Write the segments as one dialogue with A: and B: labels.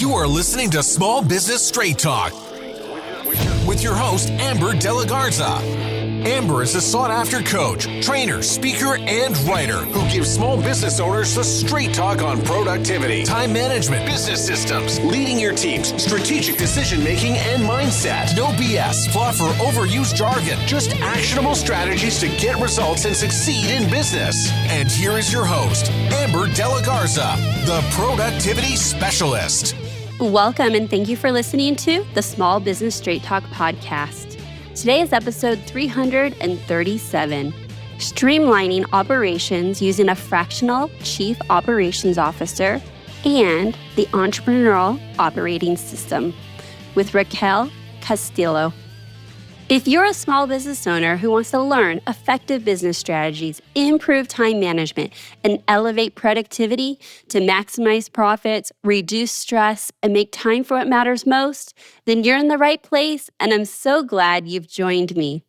A: You are listening to Small Business Straight Talk with your host, Amber De La Garza. Amber is a sought-after coach, trainer, speaker, and writer who gives small business owners the straight talk on productivity, time management, business systems, leading your teams, strategic decision-making, and mindset. No BS, fluff, or overused jargon. Just actionable strategies to get results and succeed in business. And here is your host, Amber De La Garza, the Productivity Specialist.
B: Welcome, and thank you for listening to the Small Business Straight Talk podcast. Today is episode 337, Streamlining Operations Using a Fractional Chief Operations Officer and the Entrepreneurial Operating System with Raquel Castillo. If you're a small business owner who wants to learn effective business strategies, improve time management, and elevate productivity to maximize profits, reduce stress, and make time for what matters most, then you're in the right place, and I'm so glad you've joined me.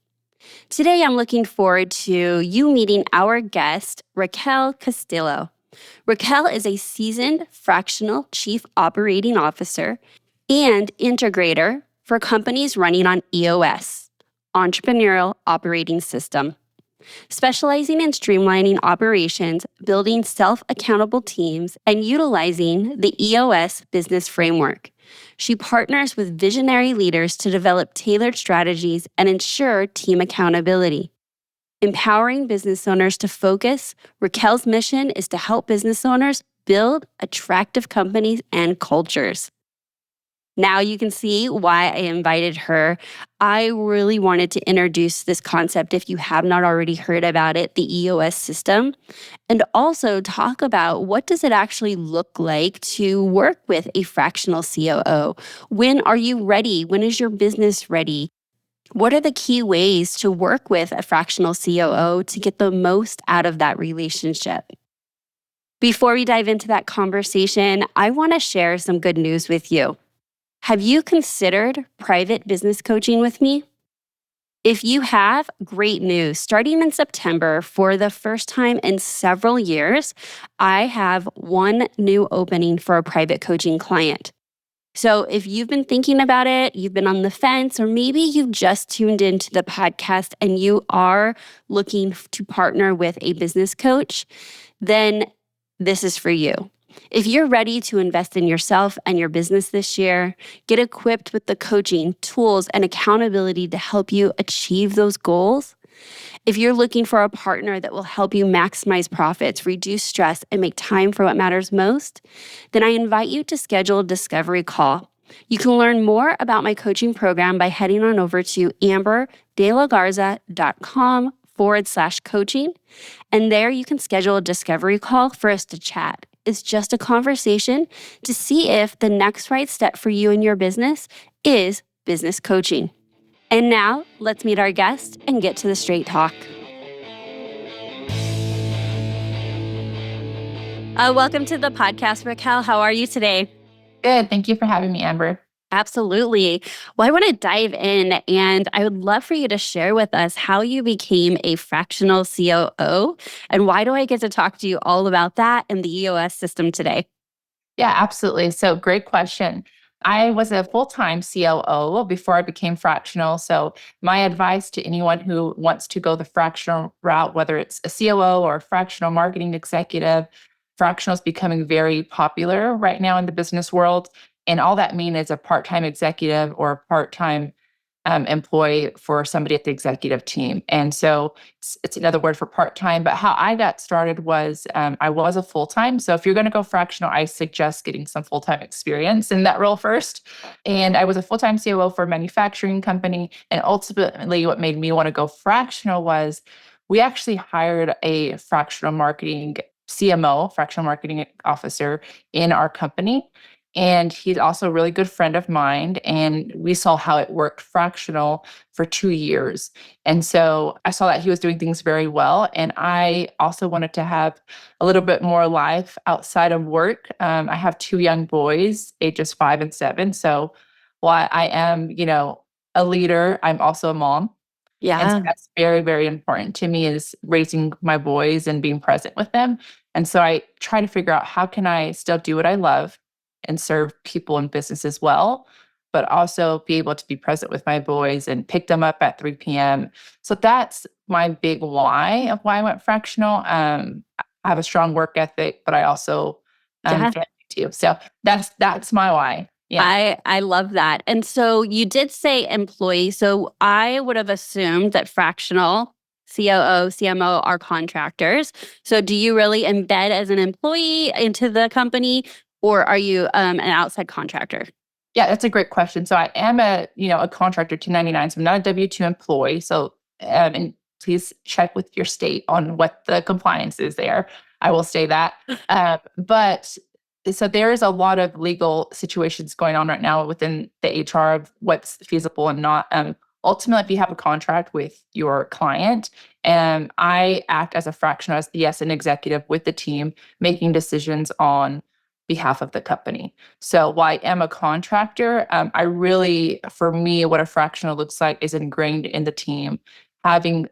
B: Today, I'm looking forward to you meeting our guest, Raquel Castillo. Raquel is a seasoned fractional chief operating officer and integrator for companies running on EOS. Entrepreneurial Operating System, specializing in streamlining operations, building self-accountable teams, and utilizing the EOS business framework. She partners with visionary leaders to develop tailored strategies and ensure team accountability. Empowering business owners to focus, Raquel's mission is to help business owners build attractive companies and cultures. Now you can see why I invited her. I really wanted to introduce this concept, if you have not already heard about it, the EOS system, and also talk about what does it actually look like to work with a fractional COO? When are you ready? When is your business ready? What are the key ways to work with a fractional COO to get the most out of that relationship? Before we dive into that conversation, I want to share some good news with you. Have you considered private business coaching with me? If you have, great news. Starting in September, for the first time in several years, I have one new opening for a private coaching client. So if you've been thinking about it, you've been on the fence, or maybe you've just tuned into the podcast and you are looking to partner with a business coach, then this is for you. If you're ready to invest in yourself and your business this year, get equipped with the coaching, tools, and accountability to help you achieve those goals. If you're looking for a partner that will help you maximize profits, reduce stress, and make time for what matters most, then I invite you to schedule a discovery call. You can learn more about my coaching program by heading on over to amberdelagarza.com/coaching. And there you can schedule a discovery call for us to chat. It's just a conversation to see if the next right step for you and your business is business coaching. And now, let's meet our guest and get to the straight talk. Welcome to the podcast, Raquel. How are you today?
C: Good. Thank you for having me, Amber.
B: Absolutely. Well, I want to dive in, and I would love for you to share with us how you became a fractional COO, and why do I get to talk to you all about that and the EOS system today?
C: Yeah, absolutely. So great question. I was a full-time COO before I became fractional. So my advice to anyone who wants to go the fractional route, whether it's a COO or a fractional marketing executive, fractional is becoming very popular right now in the business world. And all that means is a part-time executive or a part-time employee for somebody at the executive team. And so it's another word for part-time. But how I got started was I was a full-time. So if you're going to go fractional, I suggest getting some full-time experience in that role first. And I was a full-time COO for a manufacturing company. And ultimately, what made me want to go fractional was we actually hired a fractional marketing CMO, fractional marketing officer in our company. And he's also a really good friend of mine. And we saw how it worked fractional for 2 years. And so I saw that he was doing things very well. And I also wanted to have a little bit more life outside of work. I have 2 young boys, ages 5 and 7. So while I am, a leader, I'm also a mom. And so
B: Yeah.
C: that's very, very important to me, is raising my boys and being present with them. And so I try to figure out, how can I still do what I love and serve people in businesses well, but also be able to be present with my boys and pick them up at 3 p.m. So that's my big why of why I went fractional. I have a strong work ethic, but I also
B: Yeah.
C: family too. So that's my why. Yeah.
B: I love that. And so you did say employee. So I would have assumed that fractional COO, CMO are contractors. So do you really embed as an employee into the company, or are you an outside contractor?
C: Yeah, that's a great question. So I am a contractor 1099. So I'm not a W-2 employee. So and please check with your state on what the compliance is there. I will say that. But so there is a lot of legal situations going on right now within the HR of what's feasible and not. Ultimately, if you have a contract with your client, and I act as a fractional, as an executive with the team, making decisions on behalf of the company. So while I am a contractor, I really, for me, what a fractional looks like is ingrained in the team, having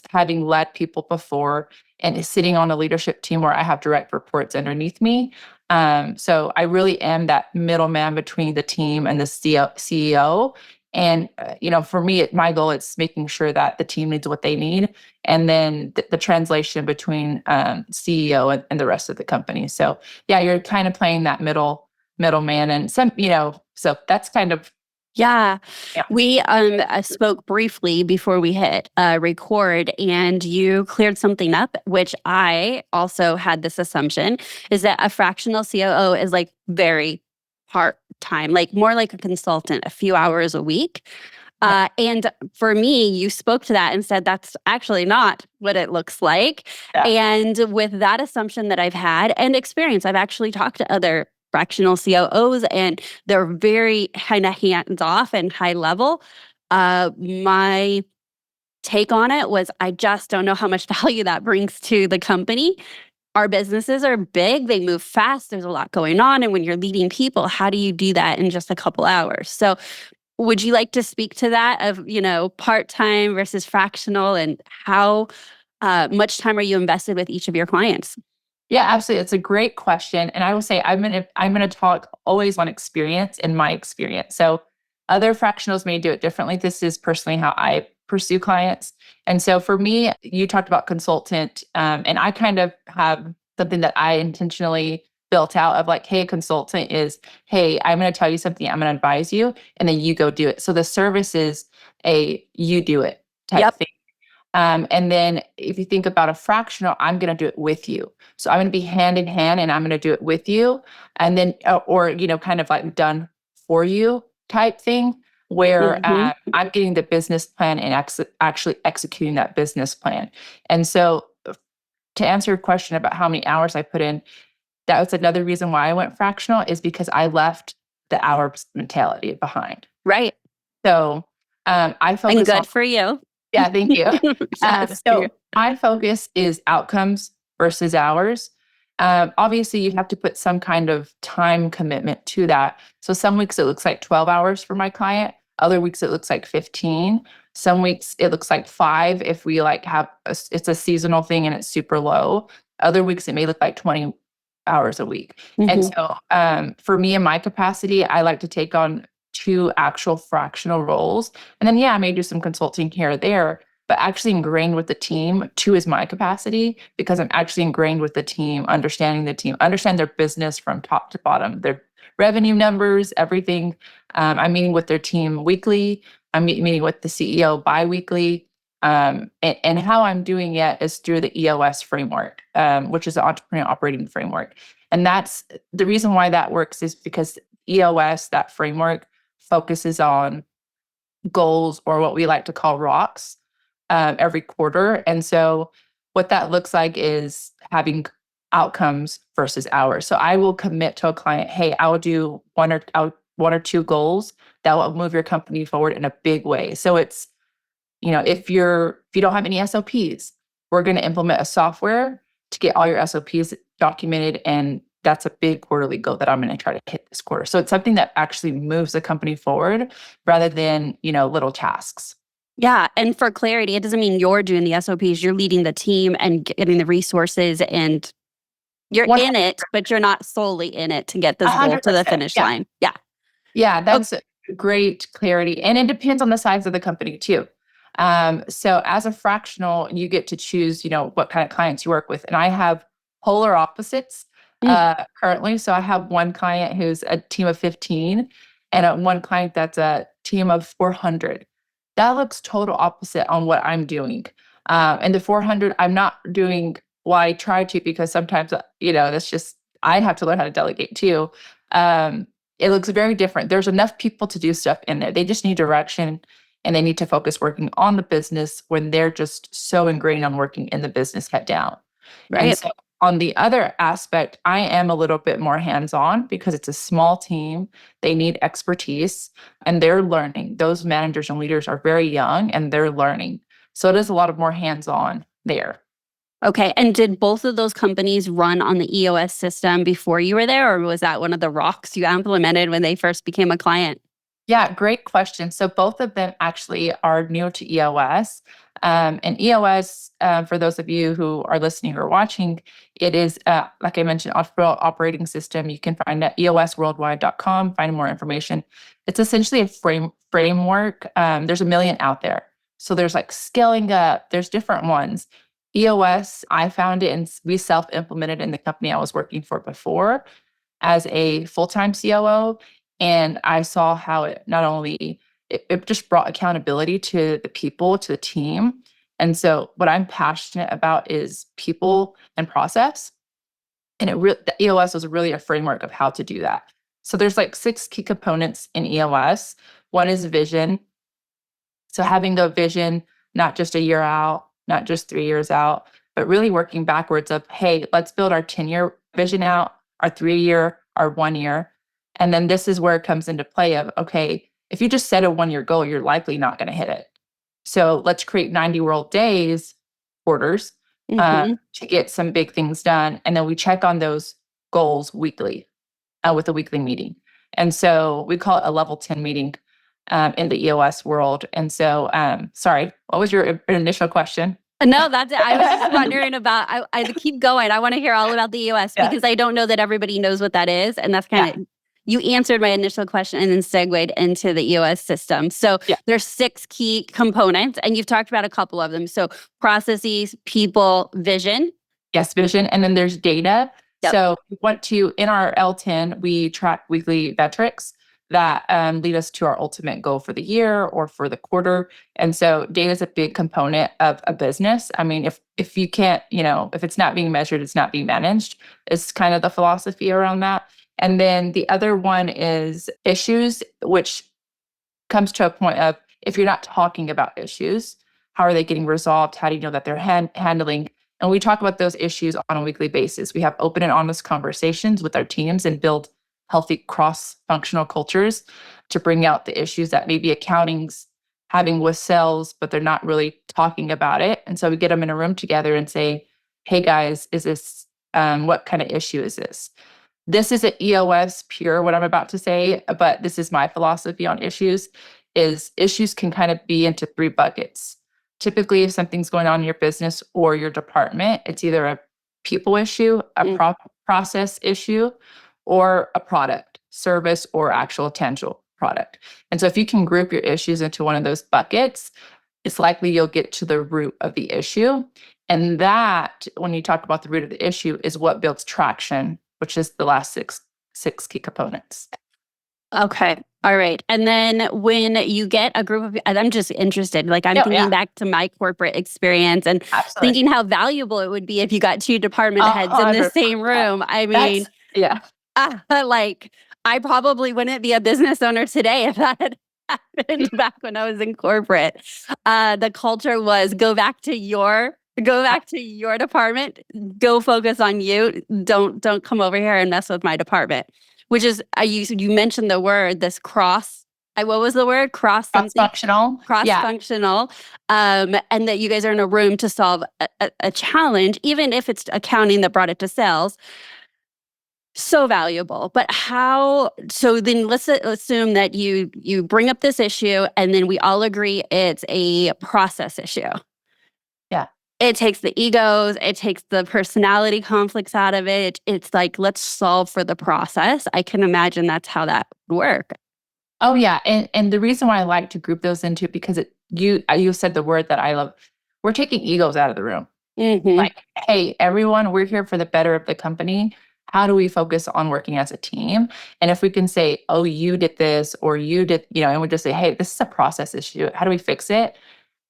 C: having led people before and is sitting on a leadership team where I have direct reports underneath me. So I really am that middleman between the team and the CEO. And for me, my goal is making sure that the team needs what they need, and then the translation between CEO and the rest of the company. So yeah, you're kind of playing that middleman, and so that's kind of.
B: Yeah.
C: Yeah.
B: We spoke briefly before we hit record, and you cleared something up, which I also had this assumption, is that a fractional COO is like very part-time, like more like a consultant, a few hours a week. And for me, you spoke to that and said that's actually not what it looks like.
C: Yeah.
B: And with that assumption that I've had and experience, I've actually talked to other fractional COOs, and they're very kind of hands off and high level. My take on it was I just don't know how much value that brings to the company. Our businesses are big, they move fast, there's a lot going on. And when you're leading people, how do you do that in just a couple hours? So would you like to speak to that of, part-time versus fractional, and how much time are you invested with each of your clients?
C: Yeah, absolutely. It's a great question. And I will say I'm gonna talk always on experience and my experience. So other fractionals may do it differently. This is personally how I pursue clients. And so for me, you talked about consultant, and I kind of have something that I intentionally built out of like, hey, a consultant is, hey, I'm going to tell you something, I'm going to advise you, and then you go do it. So the service is a you do it type thing. And then if you think about a fractional, I'm going to do it with you. So I'm going to be hand in hand and I'm going to do it with you. And then, or, kind of like done for you type thing where I'm getting the business plan and actually executing that business plan. And so to answer your question about how many hours I put in, that was another reason why I went fractional, is because I left the hour mentality behind.
B: Right.
C: So I focus
B: And good
C: on.
B: for you.
C: Yeah, thank you.
B: Yes,
C: So my focus is outcomes versus hours. Obviously, you have to put some kind of time commitment to that. So some weeks it looks like 12 hours for my client. Other weeks it looks like 15. Some weeks it looks like 5 if we like have it's a seasonal thing and it's super low. Other weeks it may look like 20 hours a week. And so for me in my capacity, I like to take on 2 actual fractional roles. And then, I may do some consulting here or there, but actually ingrained with the team. 2 is my capacity because I'm actually ingrained with the team, understand their business from top to bottom, their revenue numbers, everything. I'm meeting with their team weekly. I'm meeting with the CEO biweekly. And how I'm doing it is through the EOS framework, which is the Entrepreneurial Operating Framework. And that's the reason why that works is because EOS, that framework, focuses on goals, or what we like to call rocks, every quarter. And so what that looks like is having outcomes versus hours. So I will commit to a client, hey, I will do one or 2 goals that will move your company forward in a big way. So it's, if you don't have any SOPs, we're going to implement a software to get all your SOPs documented, and that's a big quarterly goal that I'm going to try to hit this quarter. So it's something that actually moves the company forward rather than, little tasks.
B: Yeah. And for clarity, it doesn't mean you're doing the SOPs, you're leading the team and getting the resources and, You're in
C: 100%.
B: it, but you're not solely in it to get this goal to the
C: 100%.
B: finish
C: Yeah.
B: line. Yeah.
C: Yeah, that's great clarity. And it depends on the size of the company too. So as a fractional, you get to choose, what kind of clients you work with. And I have polar opposites currently. So I have one client who's a team of 15 and one client that's a team of 400. That looks total opposite on what I'm doing. And the 400, I'm not doing, well, I try to because sometimes, that's just, I have to learn how to delegate too. It looks very different. There's enough people to do stuff in there. They just need direction and they need to focus working on the business when they're just so ingrained on working in the business head down. And
B: Right.
C: so on the other aspect, I am a little bit more hands-on because it's a small team. They need expertise and they're learning. Those managers and leaders are very young and they're learning. So it is a lot of more hands-on there.
B: Okay. And did both of those companies run on the EOS system before you were there, or was that one of the rocks you implemented when they first became a client?
C: Yeah, great question. So both of them actually are new to EOS. And EOS, for those of you who are listening or watching, it is, like I mentioned, Entrepreneurial Operating System. You can find at eosworldwide.com, find more information. It's essentially a framework. There's a million out there. So there's like scaling up, there's different ones. EOS, I found it and we self-implemented in the company I was working for before as a full-time COO. And I saw how it not only, it just brought accountability to the people, to the team. And so what I'm passionate about is people and process. And the EOS was really a framework of how to do that. So there's like 6 key components in EOS. One is vision. So having the vision, not just a year out, not just 3 years out, but really working backwards of, hey, let's build our 10-year vision out, our 3-year, our 1 year. And then this is where it comes into play of, okay, if you just set a 1-year goal, you're likely not going to hit it. So let's create 90 world days, quarters, to get some big things done. And then we check on those goals weekly with a weekly meeting. And so we call it a level 10 meeting in the EOS world. And so, sorry, what was your initial question?
B: No, that's it. I was just wondering about, I keep going. I want to hear all about the EOS because I don't know that everybody knows what that is. And that's kind of, you answered my initial question and then segued into the EOS system. So there's 6 key components and you've talked about a couple of them. So processes, people, vision.
C: Yes, vision. And then there's data. So we want to, in our L10, we track weekly metrics that lead us to our ultimate goal for the year or for the quarter. And so data is a big component of a business. I mean, if you can't, if it's not being measured, it's not being managed, is kind of the philosophy around that. And then the other one is issues, which comes to a point of if you're not talking about issues, how are they getting resolved? How do you know that they're handling? And we talk about those issues on a weekly basis. We have open and honest conversations with our teams and build healthy cross-functional cultures to bring out the issues that maybe accounting's having with sales, but they're not really talking about it. And so we get them in a room together and say, hey guys, is this, what kind of issue is this? This is an EOS pure, what I'm about to say, but this is my philosophy on issues, is issues can kind of be into 3 buckets. Typically, if something's going on in your business or your department, it's either a people issue, a process issue, or a product, service, or actual tangible product. And so if you can group your issues into one of those buckets, it's likely you'll get to the root of the issue. And that, when you talk about the root of the issue, is what builds traction, which is the last six key components.
B: Okay. All right. And then when you get a group of, I'm just interested, like I'm thinking back to my corporate experience and thinking how valuable it would be if you got 2 department heads in the same room. I mean, like I probably wouldn't be a business owner today if that had happened back when I was in corporate. The culture was go back to your department, go focus on you. Don't come over here and mess with my department. Which is, you mentioned the word, this what was the word?
C: Cross-functional.
B: Cross-functional. And that you guys are in a room to solve a challenge, even if it's accounting that brought it to sales. So valuable. But so then let's assume that you bring up this issue and then we all agree it's a process issue.
C: Yeah.
B: it takes the egos, it takes the personality conflicts out of it. It's like, let's solve for the process. I can imagine that's how that would work.
C: Oh yeah, and the reason why I like to group those into because you said the word that I love. We're taking egos out of the room.
B: Mm-hmm.
C: Like, hey, everyone, we're here for the better of the company. How do we focus on working as a team? And if we can say, oh, you did this or you did, and we just say, hey, this is a process issue. How do we fix it?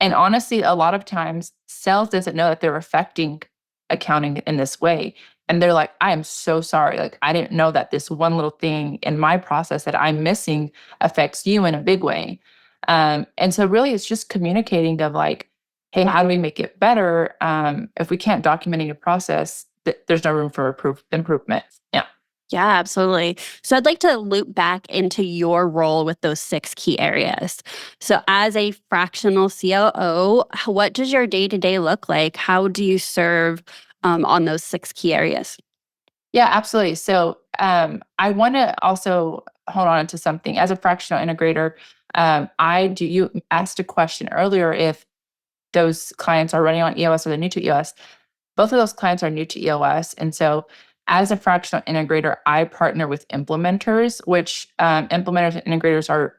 C: And honestly, a lot of times sales doesn't know that they're affecting accounting in this way. And they're like, I am so sorry. Like, I didn't know that this one little thing in my process that I'm missing affects you in a big way. And so really it's just communicating of like, hey, how do we make it better? If we can't document a process, there's no room for improvement. Yeah.
B: Yeah, absolutely. So I'd like to loop back into your role with those 6 key areas. So as a fractional COO, what does your day-to-day look like? How do you serve on those 6 key areas?
C: Yeah, absolutely. So I want to also hold on to something. As a fractional integrator, you asked a question earlier if those clients are running on EOS or they're new to EOS. Both of those clients are new to EOS. And so as a fractional integrator, I partner with implementers, which implementers and integrators are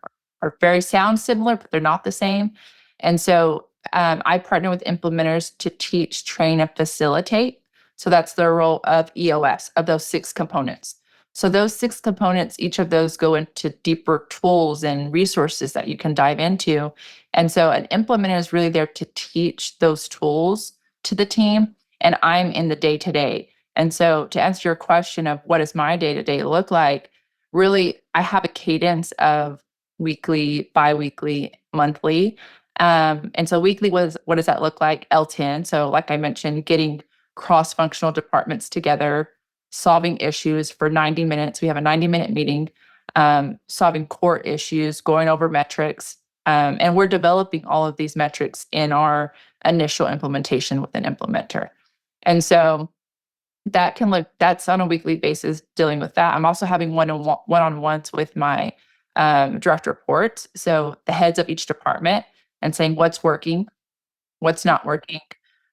C: very sound similar, but they're not the same. And so I partner with implementers to teach, train, and facilitate. So that's the role of EOS, of those 6 components. So those 6 components, each of those go into deeper tools and resources that you can dive into. And so an implementer is really there to teach those tools to the team. And I'm in the day to day. And so to answer your question of what does my day to day look like, really, I have a cadence of weekly, biweekly, monthly. And so weekly, what does that look like? L10. So like I mentioned, getting cross-functional departments together, solving issues for 90 minutes. We have a 90-minute meeting, solving core issues, going over metrics. And we're developing all of these metrics in our initial implementation with an implementer. And so that's on a weekly basis dealing with that. I'm also having one-on-ones with my direct reports. So the heads of each department and saying what's working, what's not working,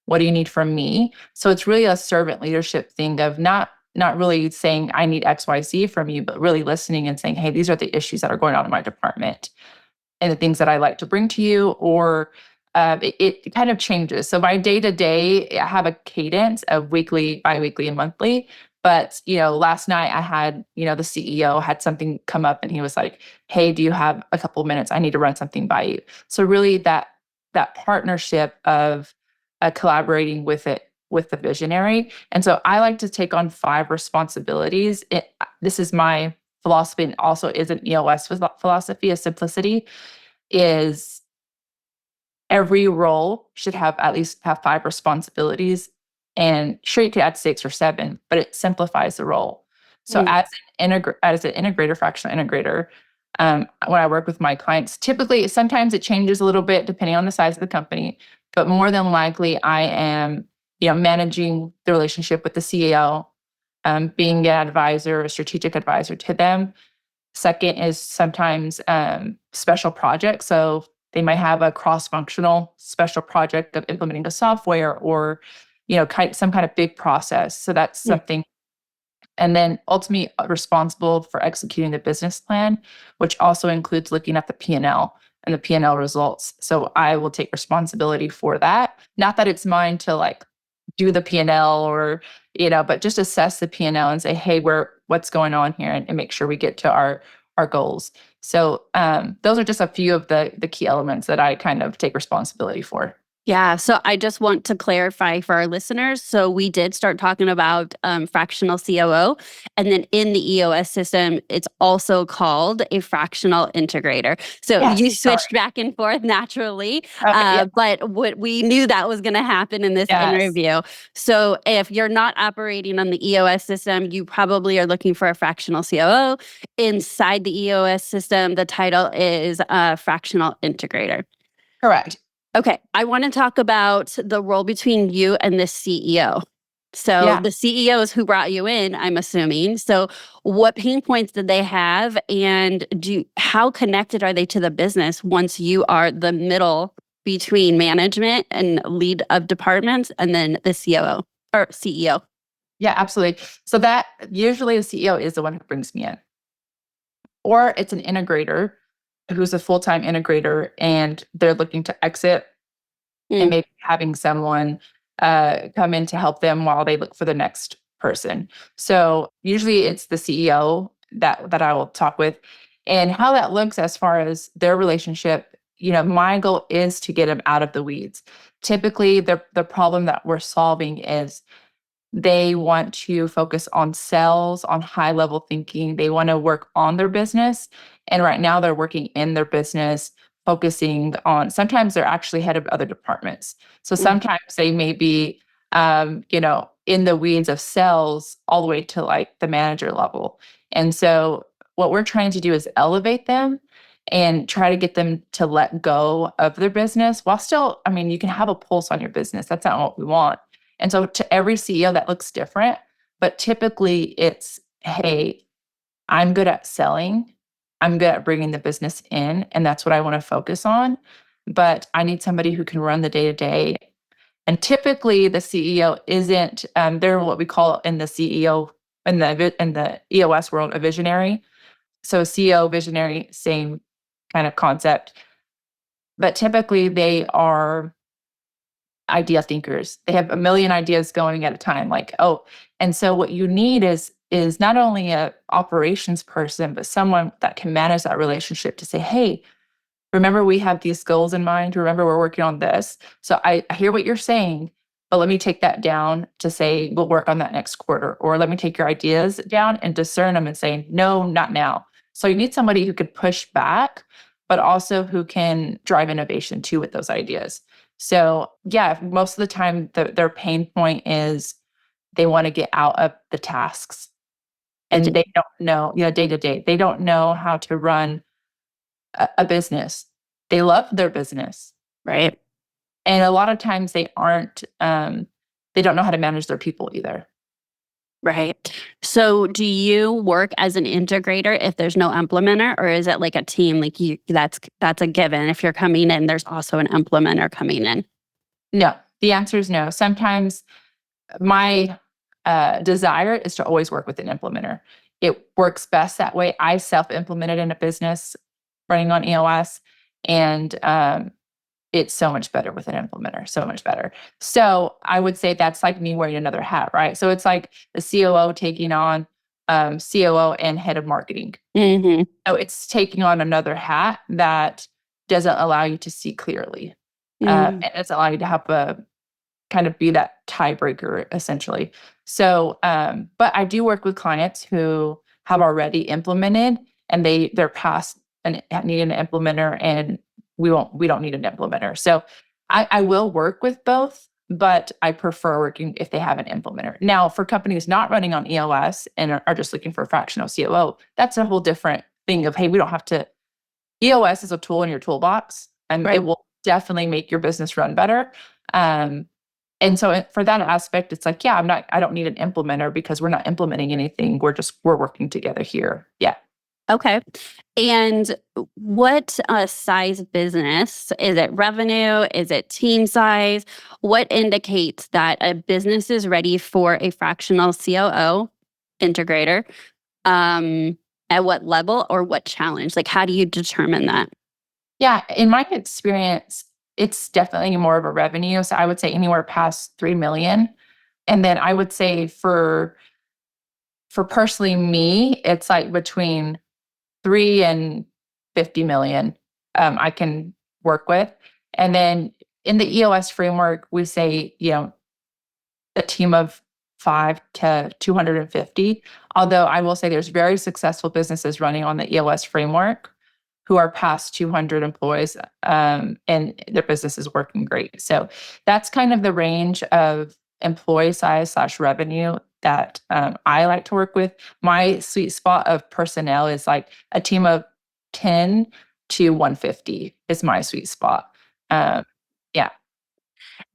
C: what do you need from me? So it's really a servant leadership thing of not really saying I need XYZ from you, but really listening and saying, hey, these are the issues that are going on in my department and the things that I like to bring to you, or it kind of changes. So my day to day, I have a cadence of weekly, biweekly, and monthly. But last night I had, the CEO had something come up, and he was like, "Hey, do you have a couple of minutes? I need to run something by you." So really, that partnership of collaborating with the visionary. And so I like to take on 5 responsibilities. This is my philosophy, and also is an EOS philosophy of simplicity. Is every role should at least have 5 responsibilities, and sure you could add 6 or 7, but it simplifies the role. So as an integrator, fractional integrator, when I work with my clients, typically sometimes it changes a little bit depending on the size of the company, but more than likely I am, managing the relationship with the CEO, being an advisor, a strategic advisor to them. Second is sometimes special projects. So they might have a cross-functional special project of implementing a software or, some kind of big process. So that's something. And then ultimately responsible for executing the business plan, which also includes looking at the P&L and the P&L results. So I will take responsibility for that. Not that it's mine to like do the P&L or, but just assess the P&L and say, hey, what's going on here, and make sure we get to our goals. So those are just a few of the key elements that I kind of take responsibility for.
B: Yeah. So I just want to clarify for our listeners. So we did start talking about fractional COO. And then in the EOS system, it's also called a fractional integrator. So
C: Yes,
B: you switched back and forth naturally.
C: Okay, yeah.
B: But we knew that was going to happen in this interview. So if you're not operating on the EOS system, you probably are looking for a fractional COO. Inside the EOS system, the title is fractional integrator.
C: Correct.
B: Okay, I want to talk about the role between you and the CEO. So the CEO is who brought you in, I'm assuming. So what pain points did they have, and how connected are they to the business once you are the middle between management and lead of departments and then the COO or CEO.
C: Yeah, absolutely. So that usually the CEO is the one who brings me in. Or it's an integrator who's a full-time integrator and they're looking to exit and maybe having someone come in to help them while they look for the next person. So usually it's the CEO that I will talk with. And how that looks as far as their relationship, my goal is to get them out of the weeds. Typically, the problem that we're solving is they want to focus on sales, on high level thinking. They want to work on their business. And right now they're working in their business, focusing on, sometimes they're actually head of other departments. So sometimes they may be, in the weeds of sales all the way to like the manager level. And so what we're trying to do is elevate them and try to get them to let go of their business while still, you can have a pulse on your business. That's not what we want. And so to every CEO that looks different, but typically it's, hey, I'm good at selling. I'm good at bringing the business in, and that's what I want to focus on. But I need somebody who can run the day-to-day. And typically the CEO isn't, they're what we call in the CEO, in the EOS world, a visionary. So CEO, visionary, same kind of concept. But typically they are idea thinkers. They have a million ideas going at a time. And so what you need is not only a operations person, but someone that can manage that relationship to say, hey, remember we have these goals in mind. Remember we're working on this. So I hear what you're saying, but let me take that down to say we'll work on that next quarter. Or let me take your ideas down and discern them and say, no, not now. So you need somebody who could push back, but also who can drive innovation too with those ideas. So yeah, most of the time their pain point is they want to get out of the tasks and they don't know, day to day, they don't know how to run a business. They love their business.
B: Right.
C: And a lot of times they aren't, they don't know how to manage their people either.
B: Right. So do you work as an integrator if there's no implementer, or is it like a team? Like that's a given. If you're coming in, there's also an implementer coming in.
C: No, the answer is no. Sometimes my desire is to always work with an implementer. It works best that way. I self-implemented in a business running on EOS, and it's so much better with an implementer, so much better. So I would say that's like me wearing another hat, right? So it's like the COO taking on COO and head of marketing.
B: Mm-hmm.
C: So it's taking on another hat that doesn't allow you to see clearly. And it's allow you to have a kind of be that tiebreaker essentially. So, but I do work with clients who have already implemented and they're past and needing an implementer, and we don't need an implementer. So I will work with both, but I prefer working if they have an implementer. Now, for companies not running on EOS and are just looking for a fractional COO, that's a whole different thing of, hey, we don't have to, EOS is a tool in your toolbox, and it will definitely make your business run better. And so for that aspect, it's like, yeah, I don't need an implementer because we're not implementing anything. We're working together here. Yeah.
B: Okay. And what size business? Is it revenue? Is it team size? What indicates that a business is ready for a fractional COO integrator? At what level or what challenge? Like, how do you determine that?
C: Yeah. In my experience, it's definitely more of a revenue. So I would say anywhere past 3 million. And then I would say for personally me, it's like between 3 and 50 million I can work with. And then in the EOS framework, we say, a team of 5 to 250. Although I will say there's very successful businesses running on the EOS framework who are past 200 employees, and their business is working great. So that's kind of the range of employee size / revenue that I like to work with. My sweet spot of personnel is like a team of 10 to 150 is my sweet spot. Yeah.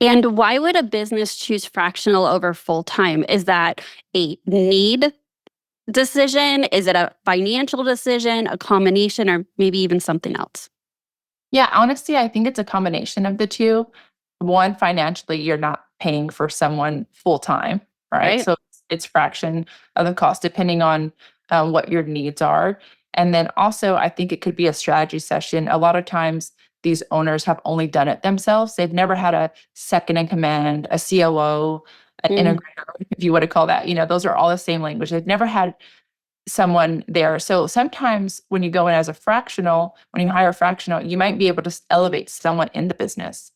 B: And why would a business choose fractional over full-time? Is that a need decision? Is it a financial decision, a combination, or maybe even something else?
C: Yeah, honestly, I think it's a combination of the two. One, financially, you're not paying for someone full time, right?
B: Right?
C: So it's fraction of the cost depending on what your needs are. And then also, I think it could be a strategy session. A lot of times, these owners have only done it themselves. They've never had a second in command, a COO, an
B: Mm,
C: integrator, if you want to call that. Those are all the same language. They've never had someone there. So sometimes when you go in as a fractional, when you hire a fractional, you might be able to elevate someone in the business.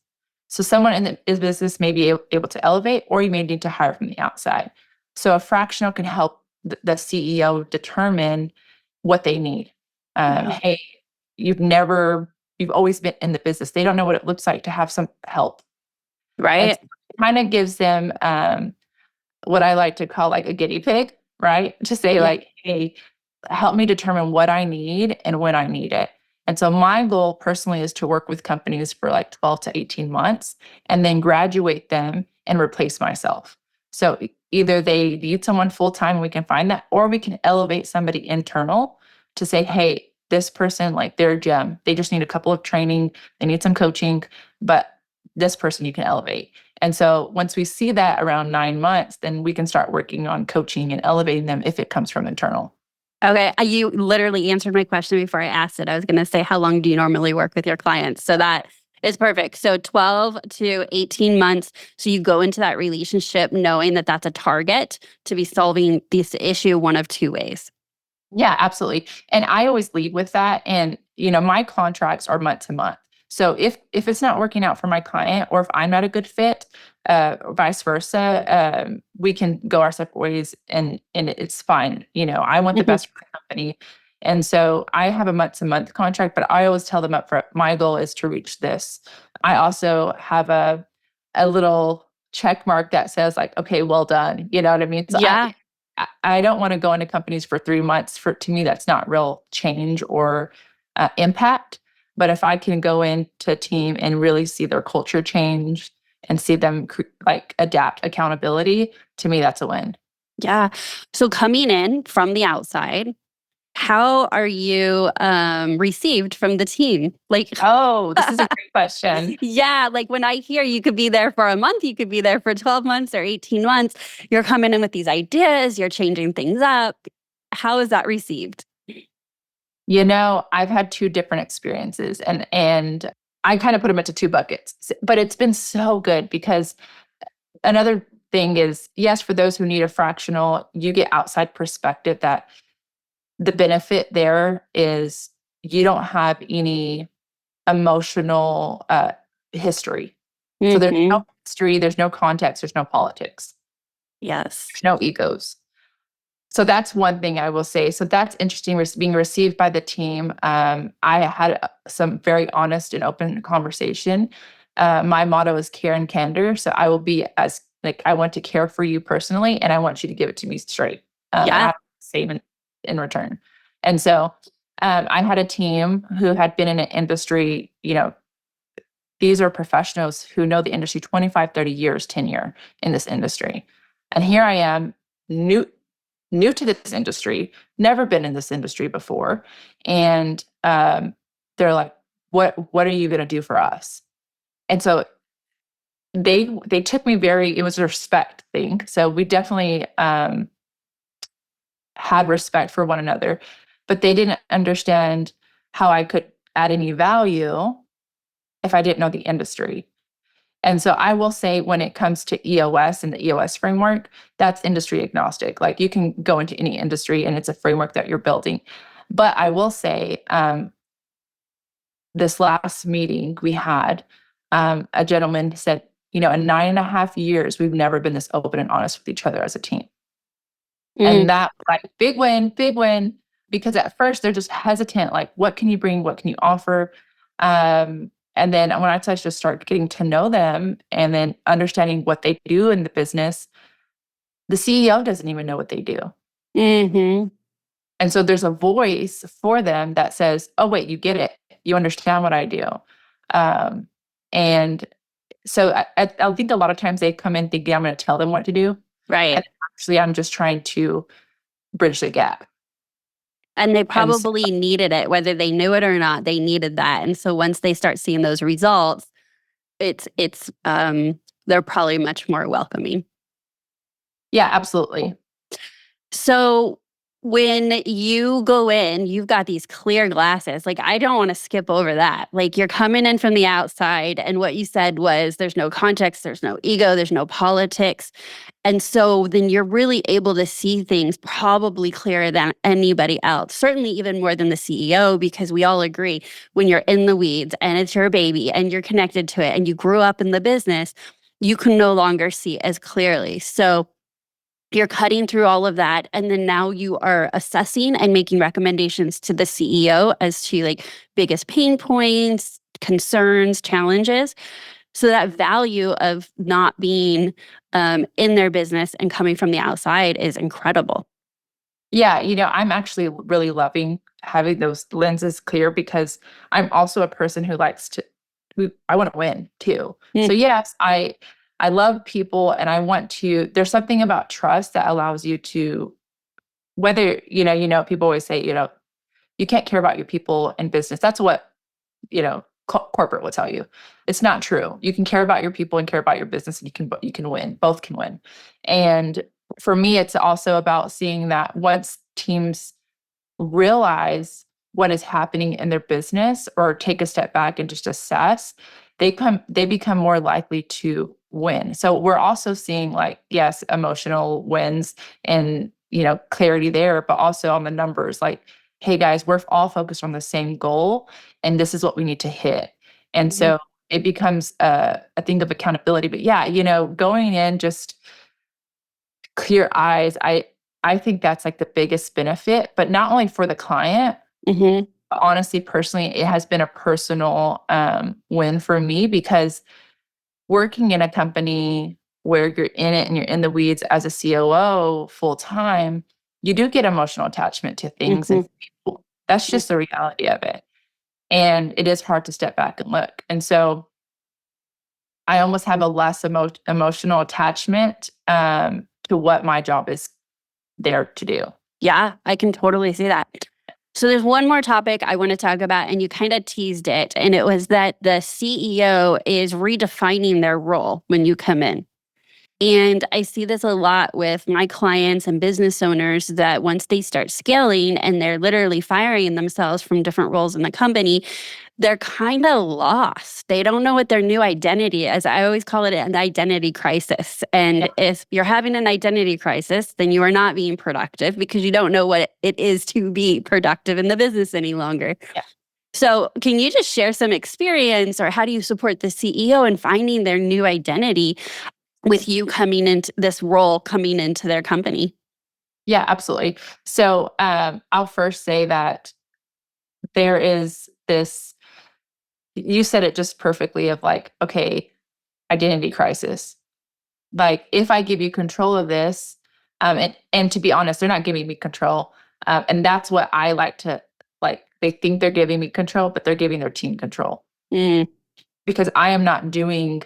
C: So someone in the business may be able to elevate, or you may need to hire from the outside. So a fractional can help the CEO determine what they need.
B: yeah.
C: Hey, you've always been in the business. They don't know what it looks like to have some help. And
B: Right?
C: so it kind of gives them what I like to call like a guinea pig, right? To say
B: Yeah.
C: like, hey, help me determine what I need and when I need it. And so my goal personally is to work with companies for like 12 to 18 months and then graduate them and replace myself. So either they need someone full time and we can find that, or we can elevate somebody internal to say, hey, this person, like they're a gem. They just need a couple of training, they need some coaching, but this person you can elevate. And so once we see that around 9 months, then we can start working on coaching and elevating them if it comes from internal.
B: Okay. You literally answered my question before I asked it. I was going to say, how long do you normally work with your clients? So that is perfect. So 12 to 18 months. So you go into that relationship knowing that that's a target to be solving this issue one of two ways.
C: Yeah, absolutely. And I always lead with that. And my contracts are month to month. So if it's not working out for my client, or if I'm not a good fit, or vice versa, we can go our separate ways, and it's fine. I want the
B: Mhm.
C: best for the company, and so I have a month to month contract. But I always tell them up front, my goal is to reach this. I also have a little check mark that says like, okay, well done. You know what I mean? So
B: Yeah.
C: I don't want to go into companies for 3 months. To me, that's not real change or impact. But if I can go into a team and really see their culture change and see them like adapt accountability, to me, that's a win.
B: Yeah. So coming in from the outside, how are you received from the team? Like,
C: Oh, this is a great question.
B: yeah, like when I hear you could be there for a month, you could be there for 12 months or 18 months, you're coming in with these ideas, you're changing things up. How is that received?
C: I've had two different experiences, and I kind of put them into two buckets. But it's been so good because another thing is, yes, for those who need a fractional, you get outside perspective that the benefit there is you don't have any emotional history. So there's
B: Hmm.
C: no history, there's no context, there's no politics,
B: Yes.
C: there's no egos. So that's one thing I will say. So that's interesting, being received by the team. I had some very honest and open conversation. My motto is care and candor. So I will be as like, I want to care for you personally, and I want you to give it to me straight. And I
B: Yeah.
C: have the same in return. And so I had a team who had been in an industry, these are professionals who know the industry 25, 30 years tenure in this industry. And here I am, new to this industry, never been in this industry before. And they're like, what are you going to do for us? And so they took me it was a respect thing. So we definitely had respect for one another, but they didn't understand how I could add any value if I didn't know the industry. And so I will say, when it comes to EOS and the EOS framework, that's industry agnostic. Like, you can go into any industry and it's a framework that you're building. But I will say, this last meeting we had, a gentleman said, in 9.5 years, we've never been this open and honest with each other as a team.
B: Mm,
C: And that, like, big win, because at first they're just hesitant, like, what can you bring? What can you offer? And then when I just start getting to know them and then understanding what they do in the business, the CEO doesn't even know what they do.
B: hmm.
C: And so there's a voice for them that says, oh, wait, you get it. You understand what I do. Um, and so I think a lot of times they come in thinking I'm going to tell them what to do.
B: Right.
C: And actually, I'm just trying to bridge the gap.
B: And they
C: And so,
B: probably needed it, whether they knew it or not, they needed that. And so once they start seeing those results, they're probably much more welcoming.
C: yeah, absolutely.
B: So when you go in, you've got these clear glasses. Like, I don't want to skip over that. Like, you're coming in from the outside, and what you said was there's no context, there's no ego, there's no politics. And so then you're really able to see things probably clearer than anybody else, certainly even more than the CEO, because we all agree when you're in the weeds and it's your baby and you're connected to it and you grew up in the business, you can no longer see as clearly. So you're cutting through all of that. And then now you are assessing and making recommendations to the CEO as to like biggest pain points, concerns, challenges. So that value of not being in their business and coming from the outside is incredible.
C: Yeah, I'm actually really loving having those lenses clear because I'm also a person who I want to win too. So
B: Mm,
C: yes, I love people and I want to, there's something about trust that allows you to, whether, people always say, you can't care about your people in business. That's what, corporate will tell you. It's not true. You can care about your people and care about your business and you can win. Both can win. And for me, it's also about seeing that once teams realize what is happening in their business or take a step back and just assess, they become more likely to win. So we're also seeing like, yes, emotional wins and clarity there, but also on the numbers, like, hey guys, we're all focused on the same goal and this is what we need to hit. And
B: mhm,
C: so it becomes a thing of accountability. But yeah, going in just clear eyes, I think that's like the biggest benefit, but not only for the client,
B: mhm,
C: but honestly, personally, it has been a personal win for me because working in a company where you're in it and you're in the weeds as a COO full time, you do get emotional attachment to things and
B: mhm.
C: people. That's just the reality of it. And it is hard to step back and look. And so I almost have a less emotional attachment to what my job is there to do.
B: Yeah, I can totally see that. So there's one more topic I want to talk about, and you kind of teased it, and it was that the CEO is redefining their role when you come in. And I see this a lot with my clients and business owners that once they start scaling and they're literally firing themselves from different roles in the company, they're kind of lost. They don't know what their new identity is. I always call it an identity crisis. And if you're having an identity crisis, then you are not being productive because you don't know what it is to be productive in the business any longer.
C: Yeah.
B: So, can you just share some experience or how do you support the CEO in finding their new identity with you coming into this role, coming into their company?
C: Yeah, absolutely. So I'll first say that there is this, you said it just perfectly of like, okay, identity crisis. Like if I give you control of this, and to be honest, they're not giving me control. And that's what I like to like, they think they're giving me control, but they're giving their team control
B: Mm,
C: because I am not doing,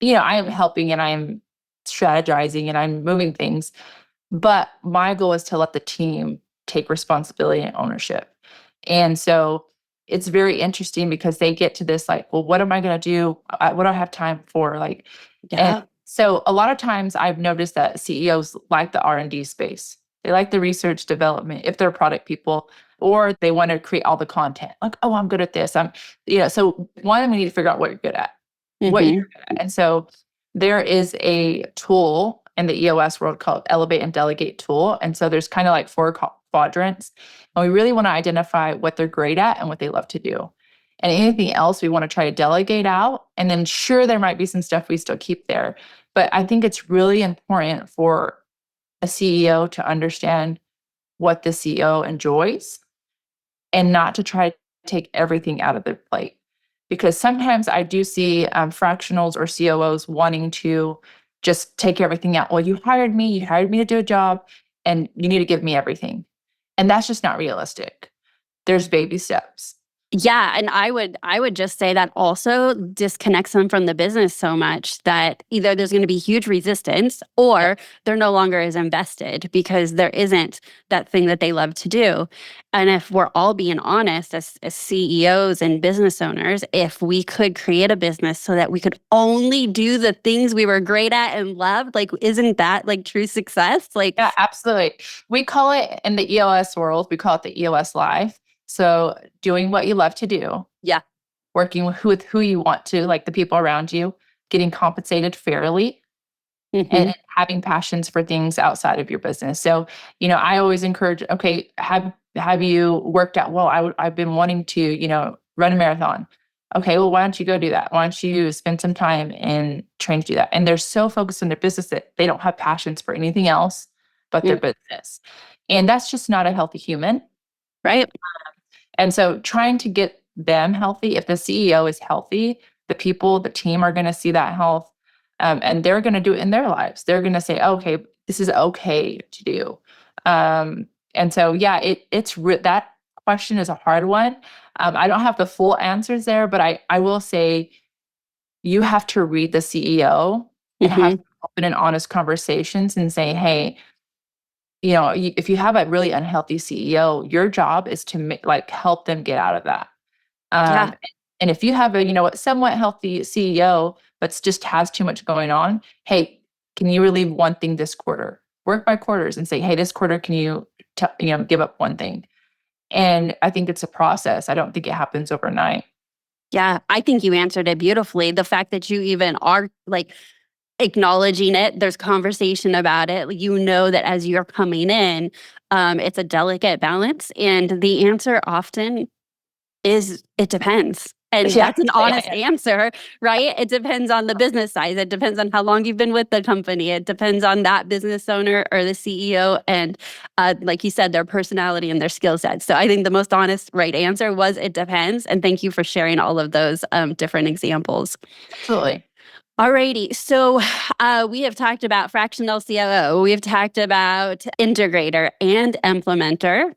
C: I am helping and I'm strategizing and I'm moving things. But my goal is to let the team take responsibility and ownership. And so it's very interesting because they get to this like, well, what am I going to do? What do I have time for? Like, and
B: yeah.
C: so a lot of times I've noticed that CEOs like the R&D space. They like the research development if they're product people, or they want to create all the content. Like, oh, I'm good at this. So one, we need to figure out what you're good at, what you're
B: Hmm.
C: good at. And so there is a tool in the EOS world called Elevate and Delegate tool. And so there's kind of like four quadrants. And we really want to identify what they're great at and what they love to do. And anything else we want to try to delegate out. And then sure, there might be some stuff we still keep there. But I think it's really important for a CEO to understand what the CEO enjoys and not to try to take everything out of their plate. Because sometimes I do see fractionals or COOs wanting to just take everything out. Well, you hired me to do a job, and you need to give me everything. And that's just not realistic. There's baby steps.
B: Yeah, and I would just say that also disconnects them from the business so much that either there's going to be huge resistance or they're no longer as invested because there isn't that thing that they love to do. And if we're all being honest as CEOs and business owners, if we could create a business so that we could only do the things we were great at and loved, like isn't that like true success? Like
C: Yeah, absolutely. We call it in the EOS world, we call it the EOS life. So doing what you love to do,
B: yeah.
C: working with who you want to, like the people around you, getting compensated fairly,
B: Hmm.
C: and having passions for things outside of your business. So, I always encourage, okay, have you worked out? Well, I've been wanting to, run a marathon. Okay, well, why don't you go do that? Why don't you spend some time and train to do that? And they're so focused on their business that they don't have passions for anything else but their business. And that's just not a healthy human.
B: Right.
C: And so trying to get them healthy, if the CEO is healthy, the people, the team are going to see that health, and they're going to do it in their lives. They're going to say, okay, this is okay to do. And so, yeah, that question is a hard one. I don't have the full answers there, but I will say you have to read the CEO and have
B: Hmm.
C: open and honest conversations and say, hey, if you have a really unhealthy CEO, your job is to help them get out of that.
B: Yeah.
C: Um, and if you have a somewhat healthy CEO, but just has too much going on, hey, can you relieve one thing this quarter? Work by quarters and say, hey, this quarter, can you give up one thing? And I think it's a process. I don't think it happens overnight.
B: Yeah, I think you answered it beautifully. The fact that you even are like acknowledging it, there's conversation about it. Like, you know that as you're coming in, it's a delicate balance. And the answer often is it depends. And
C: Yeah,
B: that's an
C: yeah,
B: honest
C: yeah.
B: answer, right? It depends on the business size. It depends on how long you've been with the company. It depends on that business owner or the CEO and, like you said, their personality and their skill set. So I think the most honest, right answer was it depends. And thank you for sharing all of those different examples.
C: Absolutely.
B: Alrighty, so we have talked about fractional COO, we have talked about integrator and implementer,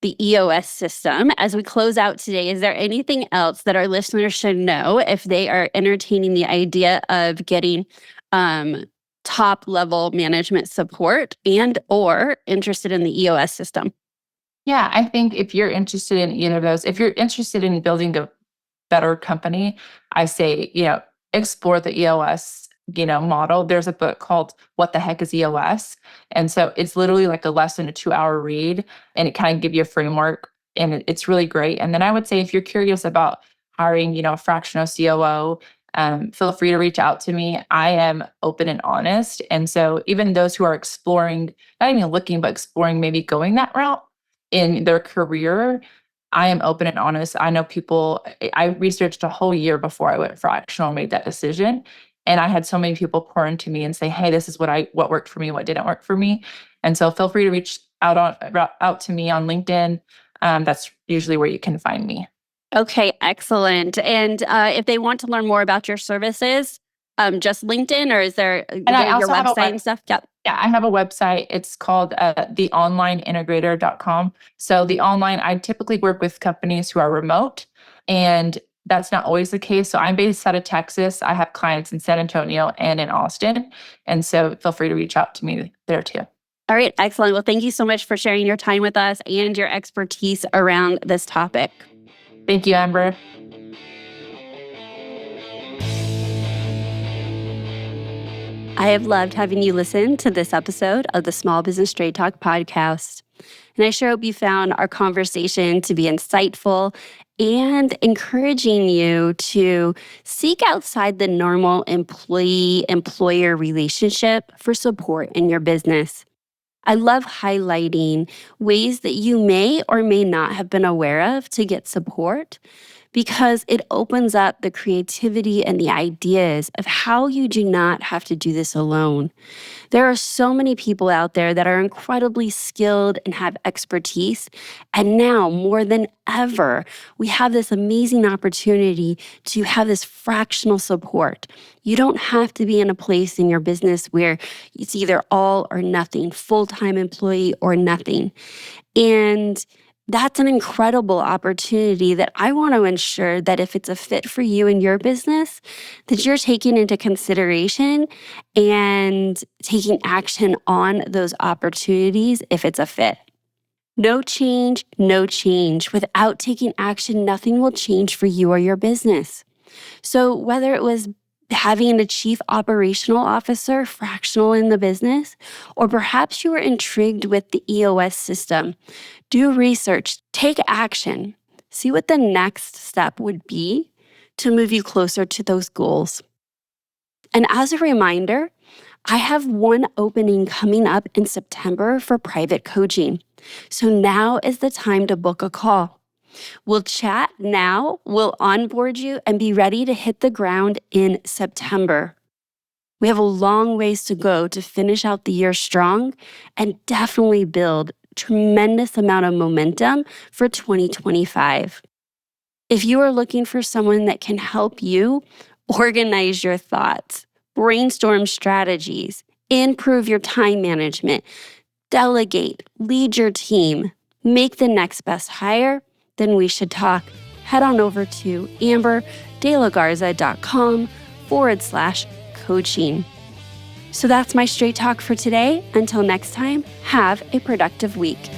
B: the EOS system. As we close out today, is there anything else that our listeners should know if they are entertaining the idea of getting top level management support and or interested in the EOS system?
C: Yeah, I think if you're interested in either of those, if you're interested in building a better company, I say, explore the EOS, model. There's a book called What the Heck is EOS? And so it's literally like a less than a 2-hour read, and it kind of give you a framework, and it's really great. And then I would say if you're curious about hiring, a fractional COO, feel free to reach out to me. I am open and honest. And so even those who are exploring, not even looking, but exploring maybe going that route in their career, I am open and honest. I know people, I researched a whole year before I went fractional and made that decision. And I had so many people pour into me and say, hey, this is what worked for me, what didn't work for me. And so feel free to reach out to me on LinkedIn. That's usually where you can find me.
B: Okay, excellent. And if they want to learn more about your services, just LinkedIn or is there
C: And I
B: your
C: also have
B: website and stuff? Yep.
C: Yeah, I have a website. It's called theonlineintegrator.com. So I typically work with companies who are remote, and that's not always the case. So I'm based out of Texas. I have clients in San Antonio and in Austin. And so feel free to reach out to me there too.
B: All right, excellent. Well, thank you so much for sharing your time with us and your expertise around this topic.
C: Thank you, Amber.
B: I have loved having you listen to this episode of the Small Business Straight Talk podcast. And I sure hope you found our conversation to be insightful and encouraging you to seek outside the normal employee-employer relationship for support in your business. I love highlighting ways that you may or may not have been aware of to get support because it opens up the creativity and the ideas of how you do not have to do this alone. There are so many people out there that are incredibly skilled and have expertise. And now, more than ever, we have this amazing opportunity to have this fractional support. You don't have to be in a place in your business where it's either all or nothing, full-time employee or nothing. And That's an incredible opportunity that I want to ensure that if it's a fit for you and your business, that you're taking into consideration and taking action on those opportunities if it's a fit. No change, no change. Without taking action, nothing will change for you or your business. So whether it was having a chief operational officer fractional in the business, or perhaps you were intrigued with the EOS system, do research, take action, see what the next step would be to move you closer to those goals. And as a reminder, I have one opening coming up in September for private coaching. So now is the time to book a call. We'll chat now, we'll onboard you, and be ready to hit the ground in September. We have a long ways to go to finish out the year strong and definitely build tremendous amount of momentum for 2025. If you are looking for someone that can help you organize your thoughts, brainstorm strategies, improve your time management, delegate, lead your team, make the next best hire, then we should talk. Head on over to amberdelagarza.com/coaching. So that's my straight talk for today. Until next time, have a productive week.